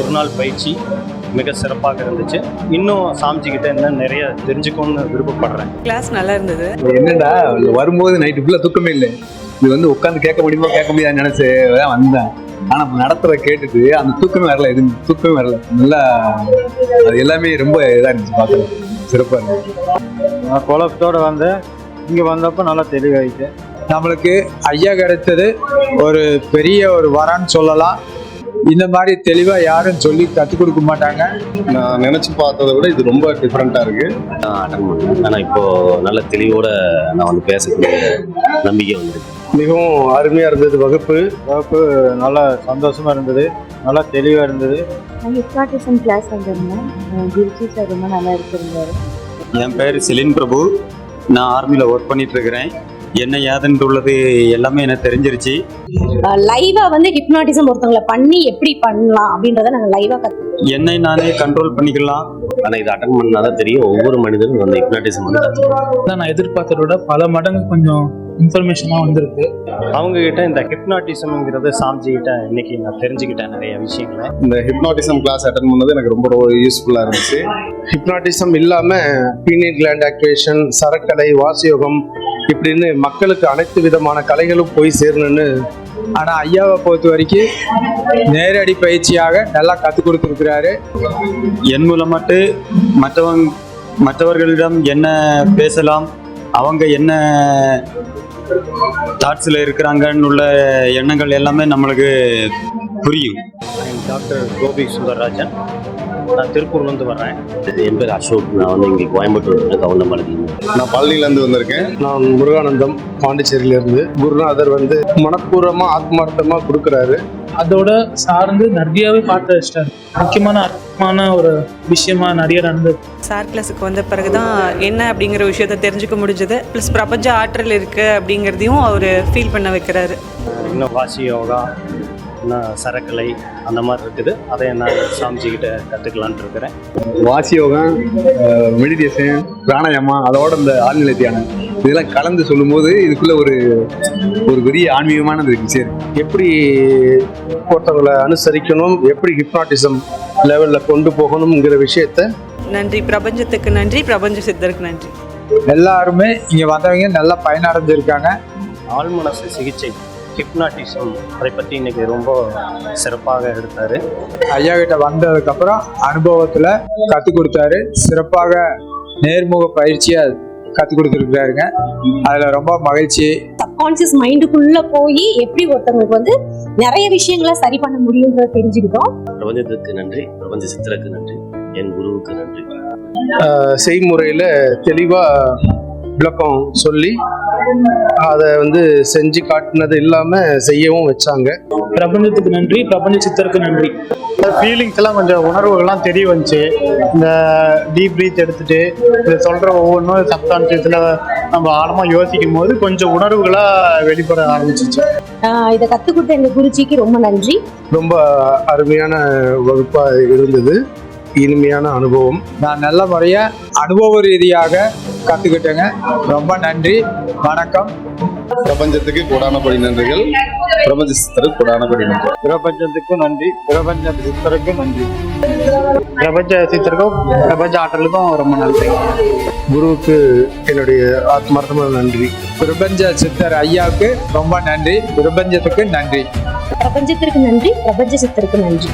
ஒரு நாள் பயிற்சி மிக சிறப்பாக இருந்துச்சு. இன்னும் சாமிஜிக்கிட்ட இன்னும் நிறைய தெரிஞ்சுக்கணும்னு விருப்பப்படுறேன். கிளாஸ் நல்லா இருந்தது. என்னடா வரும்போது நைட்டு ஃபுல்லாக தூக்கமே இல்லை. இது வந்து உட்காந்து கேட்க முடியுமா கேட்க முடியாது நினைச்சு தான் வந்தேன். ஆனா நடத்துற கேட்டுட்டு அந்த தூக்கமே வரல, எதுவும் தூக்கமே வரல. நல்லா அது எல்லாமே ரொம்ப இதா இருந்துச்சு, பார்க்கல சிறப்பா இருந்துச்சு. நான் குழப்பத்தோட வந்தேன், இங்க வந்தப்ப நல்லா தெளிவாயிட்டு. நம்மளுக்கு ஐயா கிடைத்தது ஒரு பெரிய ஒரு வரன்னு சொல்லலாம். இந்த மாதிரி தெளிவா யாரும் சொல்லி கற்றுக் கொடுக்க மாட்டாங்க. நான் நினைச்சு பார்த்ததை விட இது ரொம்ப டிஃப்ரெண்டா இருக்கு. ஆனா இப்போ நல்ல தெளிவோட நான் வந்து பேசக்கூடிய நம்பிக்கை வந்து மிகவும் அருமையா இருந்தது. வகுப்பு நல்லா சந்தோஷமா இருந்தது, நல்லா தெளிவா இருந்தது. ஹிப்னாட்டிசம் கிளாஸ் வந்திருந்தேன். குருஜி சார் ரொம்ப நல்லா எடுத்திருந்தாரு. என் பேர் செலின் பிரபு. நான் ஆர்மியில் ஒர்க் பண்ணிட்டு இருக்கிறேன். என்ன ஏதுன்னு உள்ளது எல்லாமே எனக்கு தெரிஞ்சிருச்சு. லைவா வந்து ஹிப்னாட்டிசம் ஒருத்தவங்களை பண்ணி எப்படி பண்ணலாம் அப்படின்றத நாங்கள் லைவா என்னை நானே கண்ட்ரோல் பண்ணிக்கலாம். ஆனா இது அட்டன் பண்ணாதான் தெரியும் ஒவ்வொரு மனிதனும் வந்து ஹிப்னாட்டிசம் வந்து நான் எதிர்பார்த்தத விட பல மடங்கு கொஞ்சம் இன்ஃபர்மேஷனா வந்திருக்கு. அவங்க கிட்ட இந்த ஹிப்னாட்டிசம்ங்கிறது சாமிஜி கிட்ட இன்னைக்கு நான் தெரிஞ்சுக்கிட்டேன் நிறைய விஷயங்களை. இந்த ஹிப்னாட்டிசம் கிளாஸ் அட்டன் பண்ணது எனக்கு ரொம்ப யூஸ்ஃபுல்லா இருந்துச்சு. ஹிப்னாட்டிசம் இல்லாம பீனியல் கிளாண்ட் ஆக்டிவேஷன், சரக்கலை, வாசியோகம் இப்படின்னு மக்களுக்கு அனைத்து விதமான கலைகளும் போய் சேரணும்னு. ஆனா ஐயாவை பொறுத்த வரைக்கும் நேரடி பயிற்சியாக நல்லா கற்றுக் கொடுத்துருக்கிறாரு. என் மூலமாட்டு மற்றவர்களிடம் என்ன பேசலாம், அவங்க என்ன தாட்ஸில் இருக்கிறாங்கன்னு உள்ள எண்ணங்கள் எல்லாமே நம்மளுக்கு புரியும். டாக்டர் கோபி சுந்தரராஜன், நான் திருப்பூர்லேருந்து வர்றேன். என் பேர் அசோக். நான் வந்து இங்கே கோயம்புத்தூர் கவுண்டமலை. நான் பழனிலேருந்து வந்திருக்கேன். நான் முருகானந்தம், பாண்டிச்சேரியில இருந்து. குருநாதர் வந்து மனப்பூர்வமா ஆத்மார்த்தமா கொடுக்குறாரு. அதோட சார்ந்து நிறையவே பார்த்து வச்சிட்டாரு. முக்கியமான ஒரு விஷயமா நிறைய நடந்தது. சார் கிளாஸுக்கு வந்த பிறகுதான் என்ன அப்படிங்கிற விஷயத்த தெரிஞ்சுக்க முடிஞ்சது. ப்ளஸ் பிரபஞ்ச ஆற்றல் இருக்கு அப்படிங்கிறதையும் அவர் ஃபீல் பண்ண வைக்கிறாரு. இன்னும் வாசி யோகா, இன்னும் சரக்கலை அந்த மாதிரி இருக்குது. அதை நான் சாமிஜிக்கிட்ட கற்றுக்கலான்ட்டு இருக்கிறேன். வாசி யோகம், மெடிடேஷன், பிராணாயாமா, அதோட இந்த ஆழ்நிலை தியானம் இதெல்லாம் கலந்து சொல்லும்போது இதுக்குள்ள ஒரு பெரிய ஆன்மீகமானது இருக்கு. சரி, எப்படி ஒருத்தவங்களை அனுசரிக்கணும், எப்படி ஹிப்னாட்டிசம் லெவல்ல கொண்டு போகணுங்கிற விஷயத்த. நன்றி பிரபஞ்சத்துக்கு நன்றி, பிரபஞ்ச சித்தருக்கு நன்றி. எல்லாருமே இங்க வந்தவங்க நல்லா பயனடைஞ்சிருக்காங்க. ஆழ்மனசு சிகிச்சை ஹிப்னாட்டிசம் அதை பற்றி இன்னைக்கு ரொம்ப சிறப்பாக எடுத்தாரு. ஐயா கிட்ட வந்ததுக்கு அப்புறம் அனுபவத்துல கற்றுக் கொடுத்தாரு. சிறப்பாக நேர்முக பயிற்சியா கற்றுக் கொடுத்துருக்காருங்க. அதுல ரொம்ப மகிழ்ச்சி. சப்கான்சியஸ் மைண்டுக்குள்ள போய் எப்படி ஒருத்தவங்களுக்கு வந்து நிறைய விஷயங்களை சரி பண்ண முடியும்ன்றத தெரிஞ்சுக்கிட்டோம். பிரபஞ்சத்துக்கு நன்றி, பிரபஞ்ச சித்தருக்கு நன்றி, என் குருவுக்கு நன்றி. செய்முறையில தெளிவா விளக்கம் சொல்லி அதை வந்து செஞ்சு காட்டினது இல்லாம செய்யவும் வச்சாங்க. பிரபஞ்சத்துக்கு நன்றி, பிரபஞ்ச சித்தருக்கு நன்றி. ஃபீலிங்ஸ் எல்லாம் கொஞ்சம் உணர்வுகள்லாம் தெரிய வந்துச்சு. இந்த டீப் பிரீத் எடுத்துட்டு இதை சொல்ற ஒவ்வொன்றும் சப்கான்சியஸ்ல நம்ம ஆழமா யோசிக்கும் போது கொஞ்சம் உணர்வுகளா வெளிப்பட ஆரம்பிச்சிச்சு. இதை கற்றுக் கொடுத்த எங்க குருஜிக்கு ரொம்ப நன்றி. ரொம்ப அருமையான வகுப்பா இருந்தது, இனிமையான அனுபவம். நான் நல்ல முறையா அனுபவ ரீதியாக கத்துக்கிட்டேங்க. ரொம்ப நன்றி, வணக்கம். பிரபஞ்சத்துக்கு கோடானபடி நன்றிகள், பிரபஞ்ச சித்தருக்கு கோடானபடி நன்றி. பிரபஞ்சத்துக்கும் நன்றி, பிரபஞ்ச சித்தருக்கும் நன்றி. பிரபஞ்ச சித்தருக்கும் பிரபஞ்ச ஆற்றலுக்கும் ரொம்ப நன்றி. குருவுக்கு என்னுடைய ஆத்மார்த்தமான நன்றி. பிரபஞ்ச சித்தர் ஐயாவுக்கு ரொம்ப நன்றி, பிரபஞ்சத்துக்கு நன்றி. பிரபஞ்சத்திற்கு நன்றி, பிரபஞ்ச சித்தருக்கு நன்றி.